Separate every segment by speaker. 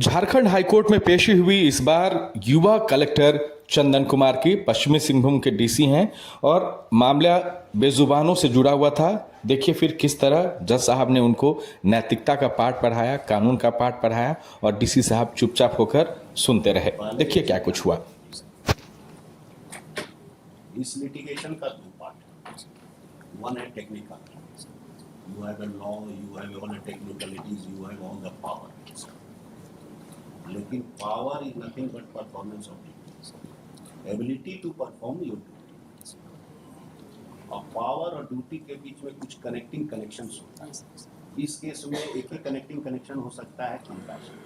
Speaker 1: Jharkhand high court में पेशी हुई इस बार युवा कलेक्टर चंदन कुमार की पश्चिमी सिंहभूम के डीसी हैं और मामला बेजुबानों से जुड़ा हुआ था। देखिए फिर किस तरह जज साहब ने उनको नैतिकता का पाठ पढ़ाया, कानून का पाठ पढ़ाया और डीसी साहब चुपचाप होकर सुनते रहे। देखिए क्या कुछ हुआ।
Speaker 2: इस लिटिगेशन का दो पार्ट है। वन है technical, you have the law, you have all the technicalities, you have all the power. लेकिन power is nothing but performance of duty, ability to perform your duty. और पावर और duty के बीच में कुछ connecting connections होता है। इस केस में एक ही कनेक्टिंग कनेक्शन हो सकता है कंपैशन।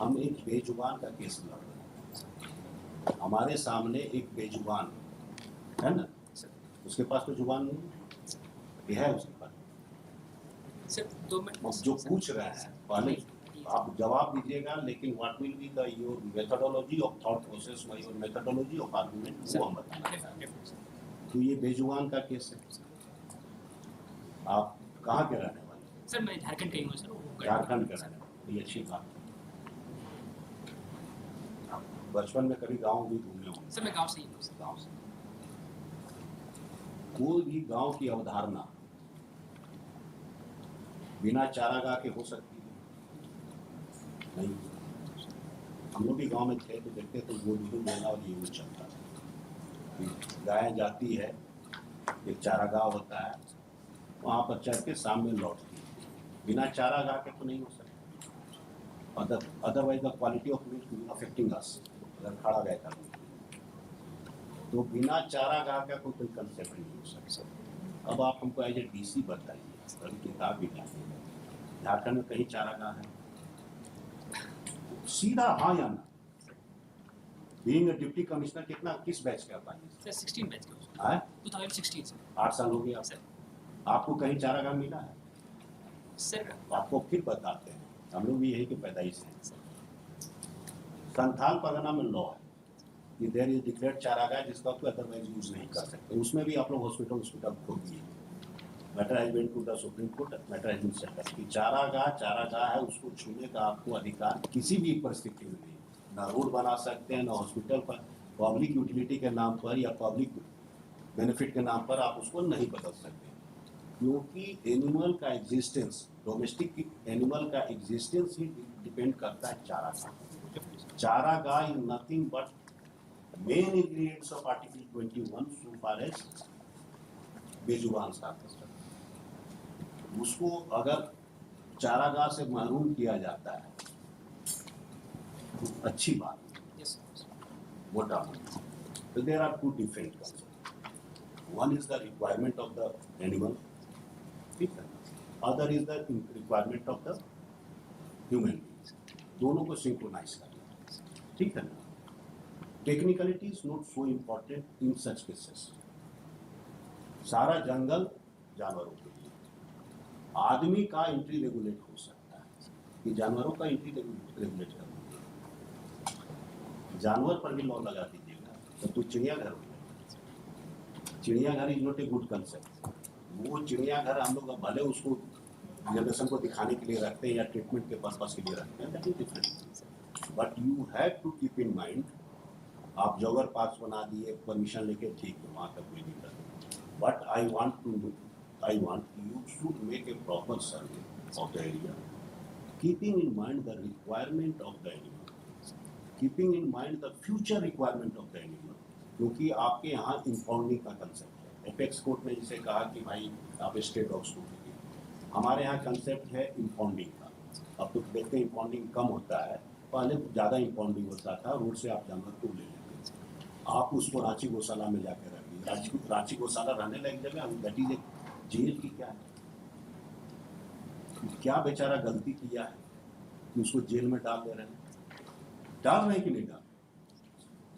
Speaker 2: हम एक बेजुबान का केस लड़ रहे हैं, हमारे सामने एक बेजुबान है ना, उसके पास तो जुबान नहीं है, उसके पास जो पूछ रहे हैं पहले आप जवाब दीजिएगा, लेकिन what will be the your methodology of thought process, your methodology of argument, वो हम बताएंगे। तो ये बेजुबान का केस है। आप कहाँ के रहने वाले?
Speaker 3: सर मैं झारखंड का ही हूँ सर।
Speaker 2: झारखंड के रहने वाले, ये अच्छी बात है। बचपन में कभी गांव भी घूमे होंगे?
Speaker 3: सर मैं गांव से ही हूँ।
Speaker 2: गांव से कोई भी गांव की अवधारणा बिना चारागाह के हो सकती है? नहीं। हम लोग भी गांव में थे तो देखते तो गोद मेला और ये चलता था। गायें जाती है, एक चारागाह होता है, वहाँ पर चढ़ के सामने लौटती है। बिना चारागाह के तो नहीं हो सकता। Otherwise the quality of meat will affecting us. अगर खड़ा गया था तो बिना चारागाह का कोई कंसेप्ट नहीं हो सकता। अब आप हमको एज ए डीसी बताइए, अभी किताब भी लाइए, झारखंड में कहीं चारागाह है? सीधा हाँ या ना। बीइंग डिप्टी कमिश्नर कितना किस बैच का पानी?
Speaker 3: सर 16 बैच का है। 2016 सर। 8
Speaker 2: साल हो गया सर। आपको कहीं चारागाह मिला है?
Speaker 3: सर
Speaker 2: आपको फिर बताते हैं, हम लोग भी यही के पैदाइश हैं। संथाल परगना में लॉ है कि देयर इज डिक्लेयर्ड चारागाह जिसका कोई अदरवाइज यूज नहीं कर सकते। उसमें भी आप लोग हॉस्पिटल खोल दिए। Matter has been to the supreme court, matter has been settled कि चारागाह है, उसको छूने का आपको अधिकार किसी भी परिस्थिति में नहीं। ना रोड बना सकते हैं, ना हॉस्पिटल पर पब्लिक यूटिलिटी के नाम पर या पब्लिक बेनिफिट के नाम पर आप उसको नहीं बदल सकते, क्योंकि एनिमल का एग्जिस्टेंस, डोमेस्टिक एनिमल का एग्जिस्टेंस ही डिपेंड करता है चारागाह। चारागाह is nothing but main ingredients of article 21 so far as बेजुबान साथ। उसको अगर चारागाह से महरूम किया जाता है तो अच्छी बात है, मोटा मोटा। तो there are two different concept. One is the requirement of the animal, ठीक है, other is the requirement of the human being. दोनों को सिंक्रोनाइज करना, ठीक है ना। Technicality is not so important in such cases. सारा जंगल जानवरों के लिए, आदमी का एंट्री रेगुलेट हो सकता है कि जानवरों का एंट्री रेगुलेट करना। जानवर पर भी लॉ लगा दीजिएगा तो चिड़ियाघर हो गया। चिड़ियाघर is not a good concept. वो चिड़ियाघर हम लोग भले उसको जनरेशन को दिखाने के लिए रखते हैं या ट्रीटमेंट के पर्पज के लिए रखते हैं, that is different. But you have to keep in mind, आप जॉगर पार्क्स बना दिए परमिशन लेके, ठीक है, वहाँ तक कोई दिक्कत नहीं। But I want you should make a proper survey of the area, keeping in mind the requirement of the animal, keeping in mind the future requirement of the animal, क्योंकि आपके यहाँ इम्पाउंडिंग का कंसेप्ट है। Apex court ने जिसे कहा कि भाई आप स्ट्रे डॉग्स को दीजिए, हमारे यहाँ कंसेप्ट है इम्पाउंडिंग का। अब तो देखते हैं इम्पाउंडिंग कम होता है, पहले ज़्यादा इम्पाउंडिंग होता था, रोड से आप जानवर को ले लेते, आप उसको रांची गौशाला में जाकर रखिए। रांची गौशाला रहने लायक जगह, दैट इज जेल की क्या है? क्या बेचारा गलती किया है कि उसको जेल में डाल दे रहे हैं? डाल रहे हैं कि नहीं डाल?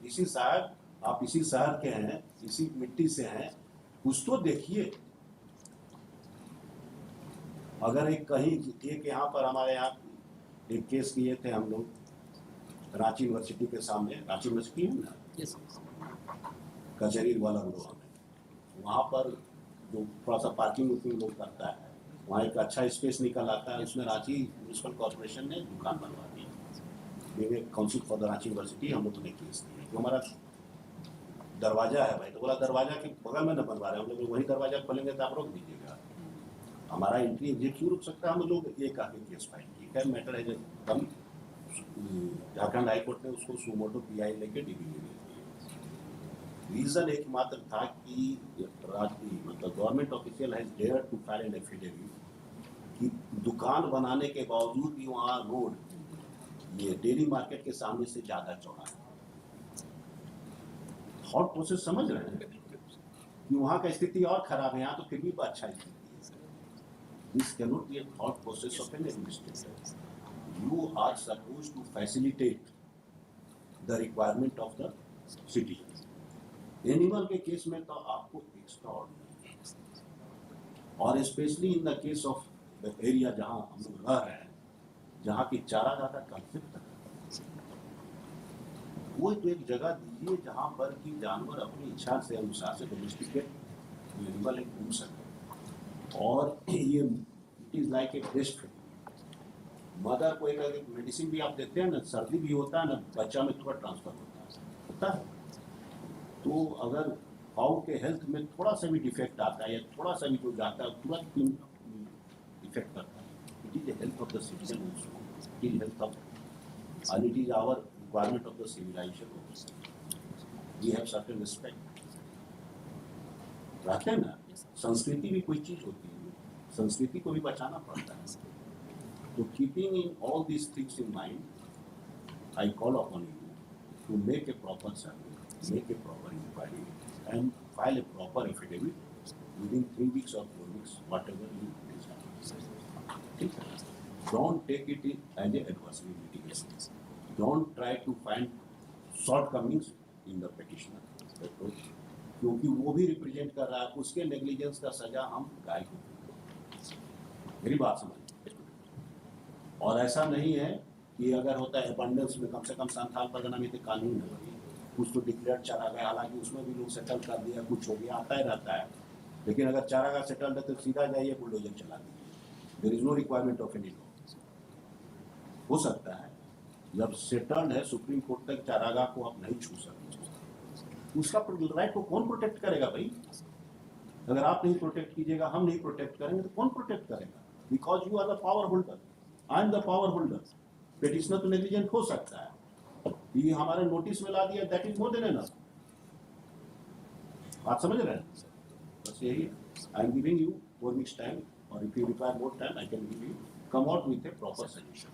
Speaker 2: इसी शहर, आप इसी शहर के हैं, इसी मिट्टी से हैं, कुछ तो देखिए। अगर एक कहीं एक यहाँ पर हमारे यहाँ एक केस किए थे हम लोग रांची यूनिवर्सिटी के सामने, रांची यूनिवर्सिटी है ना, कचहरी वाला रोड में, वहाँ पर जो थोड़ा सा पार्किंग लोग करता है, वहाँ एक अच्छा स्पेस निकल आता है, उसमें रांची म्यूनसिपल कॉर्पोरेशन ने दुकान बनवा दी। मेरे council for the Ranchi university हम लोगों ने केस दिया कि हमारा दरवाजा है भाई, तो बोला दरवाजा के बगल में न बनवा रहे, हम लोग वही दरवाजा खोलेंगे तो आप रोक दीजिएगा, हमारा एंट्री एग्जिट क्यों रुक सकता है। हम लोग एक आके केस फाइल की, खैर मैटर है जब कम झारखंड हाईकोर्ट ने उसको सुमोटो पीआई लेके डीबी में भेज दिया। रीजन एकमात्र था कि मतलब government official has dare to file an affidavit कि दुकान बनाने के बावजूद भी वहाँ रोड ये डेयरी मार्केट के सामने से ज्यादा चौड़ा है। थॉट प्रोसेस समझ रहे हैं कि वहाँ का स्थिति और खराब है, यहाँ तो फिर भी अच्छा स्थिति है। This cannot be a thought process of an administrator. You are supposed to facilitate the requirement of the city. Animal के केस में तो आपको एक्स्ट्रा ऑर्डिनरी, और specially in the case of the area जहां हम लोग रह रहे हैं, जहां की चारागाह का कंसेप्ट है, वो तो एक जगह दीजिए जहां पर कि जानवर अपनी इच्छा से अनुसार से डोमेस्टिकेट एनिमल घूम सके। और ये it is like a breast feeding. Mother को एक मेडिसिन भी आप देते हैं ना, सर्दी भी होता है ना, बच्चा में थोड़ा ट्रांसफर होता है। तो अगर फाउ के हेल्थ में थोड़ा सा भी डिफेक्ट आता है या थोड़ा सा भी जो जाता है तुरंत इफेक्ट करता है। It is the health of the citizen also, it is health of and it is our requirement of the civilisation also. We have certain respect, रखते हैं ना। संस्कृति भी कोई चीज होती है, संस्कृति को भी बचाना पड़ता है। So keeping in all these things in mind, I call upon you to make a proper survey, make a proper inquiry, and file a proper affidavit within 3 weeks or 4 weeks, whatever you decide. Don't take it as an adversary litigation. Don't try to find shortcomings in the petitioner approach, क्योंकि वो भी represent कर रहा है, उसके negligence का सजा हम गाय को देंगे। मेरी बात समझ। और ऐसा नहीं है कि अगर होता है अबंडेंस में, कम से कम संथाल परगना में तो कानून है, कुछ तो डिक्लेयर चारागाह, हालांकि उसमें भी लोग सेटल कर दिया, कुछ हो गया, आता ही रहता है। लेकिन अगर चारागाह सेटल है तो सीधा जाइए बुलडोजर चला दीजिए, there is no requirement of any law. हो सकता है जब सेटल्ड है सुप्रीम कोर्ट तक चारागाह को आप नहीं छू सकते, उसका राइट को कौन प्रोटेक्ट करेगा भाई? अगर आप नहीं प्रोटेक्ट कीजिएगा, हम नहीं प्रोटेक्ट करेंगे तो कौन प्रोटेक्ट करेगा? Because you are the power holder, I am the power holder. Petitioner तो नेग्लिजेंट हो सकता है, ये हमारे नोटिस में ला दिया, that is more than enough. बात समझ रहे हैं? बस यही है। I am giving you 4 weeks time, और if you require more time I can give you, come out with a proper solution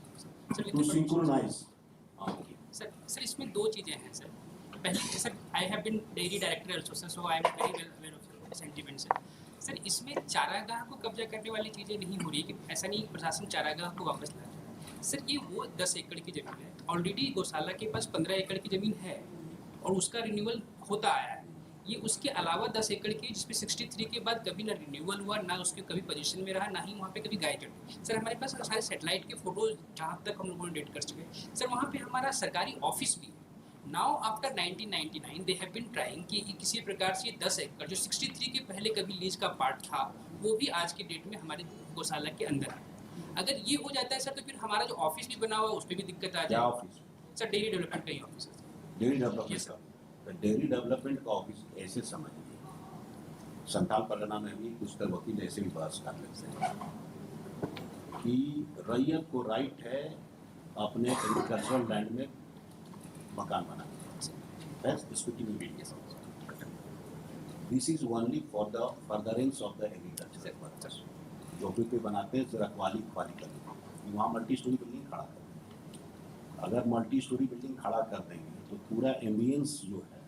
Speaker 2: to synchronise.
Speaker 3: Sir इसमें दो चीजें हैं सर। पहले sir, I have been dairy director also sir, so I am very well aware of sentiment sir. Sir इसमें चारागाह को कब्जा करने वाली चीज़ें नहीं हो रही है, कि ऐसा नहीं प्रशासन चारागाह को वापस ला रहा है। सर ये वो 10 एकड़ की ज़मीन है, ऑलरेडी गौशाला के पास 15 एकड़ की ज़मीन है और उसका रिन्यूअल होता आया है। ये उसके अलावा 10 एकड़ की, जिसमें 63 के बाद कभी ना रिन्यूअल हुआ, ना उसके कभी पोजीशन में रहा, ना ही वहाँ पे कभी गाय चढ़ी। सर हमारे पास सारे सेटेलाइट के फोटोज जहाँ तक हम लोगों ने डेट कर चुके हैं सर, वहाँ पे हमारा सरकारी ऑफिस भी है। Now after 1999 they have been trying कि किसी प्रकार से 10 एकड़ जो 63 के पहले कभी लीज का पार्ट था, वो भी आज की डेट में हमारे गौशाला के अंदर है। अगर ये हो जाता है सर, तो फिर हमारा जो ऑफिस भी बना हुआ है उस पर भी दिक्कत आ जाए।
Speaker 2: ऑफिस
Speaker 3: सर डेयरी डेवलपमेंट का ही ऑफिस है।
Speaker 2: डेयरी डेवलपमेंट का, डेयरी डेवलपमेंट का ऑफिस ऐसे समझिए, संथाल परगना में भी कुछ तरह वकील ऐसे भी बहस कर लेते हैं कि रैयत को राइट है अपने एग्रीकल्चरल लैंड में मकान बनाने। This is only for the furtherance of the agriculture purpose. झोपड़ी पे बनाते हैं रखवाली करने, वहाँ मल्टी स्टोरी बिल्डिंग खड़ा कर देंगे। अगर मल्टी स्टोरी बिल्डिंग खड़ा कर देंगे तो पूरा एम्बियंस जो है,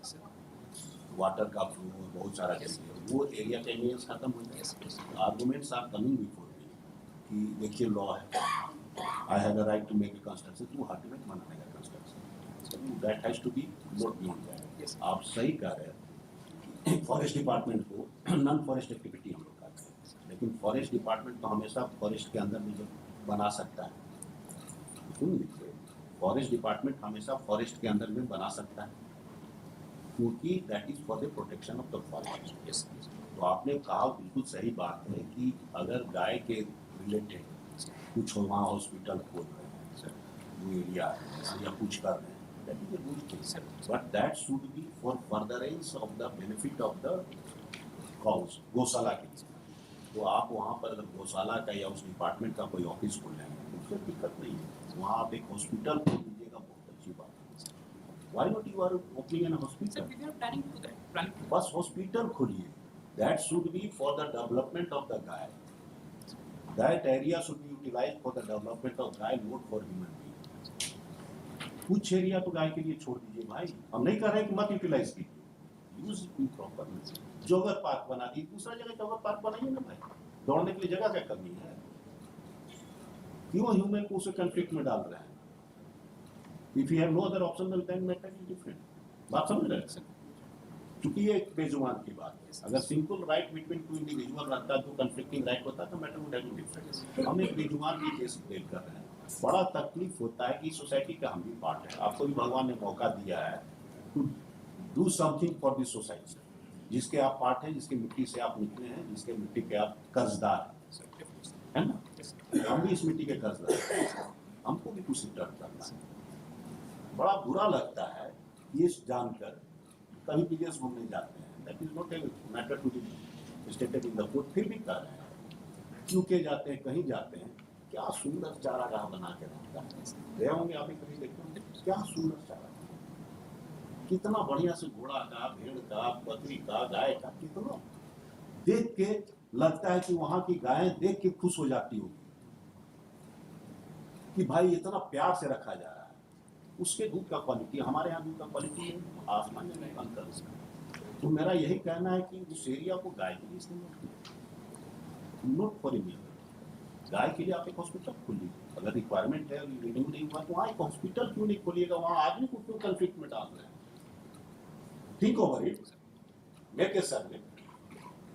Speaker 2: वाटर का फ्लो, बहुत सारा चीज़, वो एरिया का एम्बियंस खत्म हो जाएगा। Arguments are coming before me कि देखिए लॉ है, I have the right to make a construction, to ultimate बनाने का construction, that has to be not beyond that. आप सही कह रहे हैं, फॉरेस्ट डिपार्टमेंट को नॉन फॉरेस्ट एक्टिविटी हम लोग करते हैं, लेकिन फॉरेस्ट डिपार्टमेंट तो हमेशा फॉरेस्ट के अंदर में जो बना सकता है, सुन लीजिए, फॉरेस्ट डिपार्टमेंट हमेशा फॉरेस्ट के अंदर में बना सकता है। क्योंकि that is for the protection of the forest.
Speaker 3: Yes.
Speaker 2: तो आपने कहा बिल्कुल सही बात है कि अगर गाय के रिलेटेड कुछ वहाँ हॉस्पिटल खोल रहे हैं
Speaker 3: Sir.
Speaker 2: वो एरिया है या कुछ कर रहे हैं, that is a good thing,
Speaker 3: Sir.
Speaker 2: But that should be for furtherance of the benefit of the cows, गौशाला के लिए। तो आप वहाँ पर अगर गौशाला का या उस डिपार्टमेंट का कोई ऑफिस खोल रहे हैं तो उससे दिक्कत नहीं है, वहाँ आप एक हॉस्पिटल खोल लीजिएगा, बहुत अच्छी बात है। Why not you are opening an
Speaker 3: Sir,
Speaker 2: hospital?
Speaker 3: we are planning to do that. Planning to do
Speaker 2: बस हॉस्पिटल खोलिए, that should be for the development of the गाय, that area should be utilise for the development of गाय, not for human being. कुछ area तो गाय के लिए छोड़ दीजिए भाई, हम नहीं कह रहे कि मत यूटिलाइज कीजिए, use it properly. Jogger park बना दी, दूसरा जगह जॉगर पार्क बनाइए ना भाई, दौड़ने के लिए जगह क्या करनी है, क्यों ह्यूमन को उसे कंफ्लिक्ट में डाल रहे हैं? If you have no other option then matter is different. बात समझ रहे हैं? क्योंकि ये एक बेजुबान की बात है, अगर simple right between two individual रहता तो कंफ्लिक्टिंग राइट होता तो matter would have been different. हम एक बेजुबान की केस डील कर रहे हैं, बड़ा तकलीफ होता है कि सोसाइटी का हम भी पार्ट है, आपको भी भगवान ने मौका दिया है to do something for this society, जिसके आप पार्ट हैं, जिसकी मिट्टी से आप निकले हैं, जिसके मिट्टी के आप कर्जदार हैं,
Speaker 3: Sir, definitely.
Speaker 2: है ना? हम भी इस मिट्टी के कर्जदार हैं, हमको भी कुछ रिटर्न करना है। बड़ा बुरा लगता है ये जानकर, कभी विदेश घूमने जाते हैं, that is not a matter to be stated in the court, फिर भी कर रहे हैं। यूके जाते हैं, कहीं जाते हैं, क्या सुंदर चारागाह बना के रखता है, गए होंगे आप भी कभी देखते होंगे, क्या सुंदर चारागाह, कितना बढ़िया से घोड़ा का, भेड़ का, बकरी का, गाय का, कितना देख के लगता है कि वहां की गायें देख के खुश हो जाती होगी कि भाई इतना प्यार से रखा जा रहा है। उसके दूध का क्वालिटी, हमारे यहाँ दूध का क्वालिटी आसमान में नहीं अंतर है। तो मेरा यही कहना है कि उस एरिया को गाय के लिए इस्तेमाल नॉट फॉर इंडिया, गाय के लिए आप एक हॉस्पिटल खोलिए, अगर रिक्वायरमेंट है, रिन्यू नहीं हुआ तो वहाँ एक हॉस्पिटल क्यों नहीं खोलिएगा, वहाँ आदमी को क्यों कंफ्लिक्ट में डाल रहे हैं? Think over it, make a survey.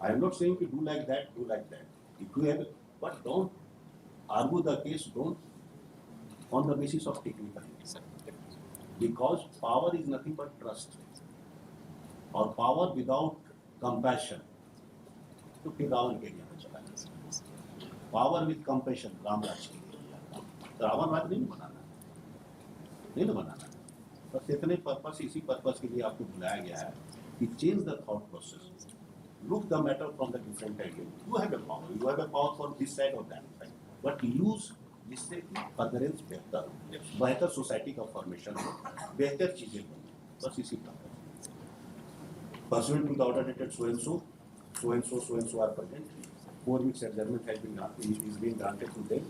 Speaker 2: I am not saying कि do like that, do like that, if you have, but don't argue the case, don't on the basis of technical,
Speaker 3: Sir, definitely.
Speaker 2: because power is nothing but trust, और power without compassion तो फिर रावण के area में चला जाए, power with compassion Ramraj के लिए, तो रावण राज नहीं बनाना, नहीं ना बनाना, बस इतने पर्पस, इसी पर्पस के लिए आपको बुलाया गया है कि change the thought process, look the matter from the different angle. You have a power for this side or that side, but use जिससे कि फर्दरेंस बेहतर हो, बेहतर सोसाइटी का फॉर्मेशन हो, बेहतर चीजें बने, बस इसी प्रकार। Pursuant to the order dated so and so are present, 4 weeks adjournment has been granted to them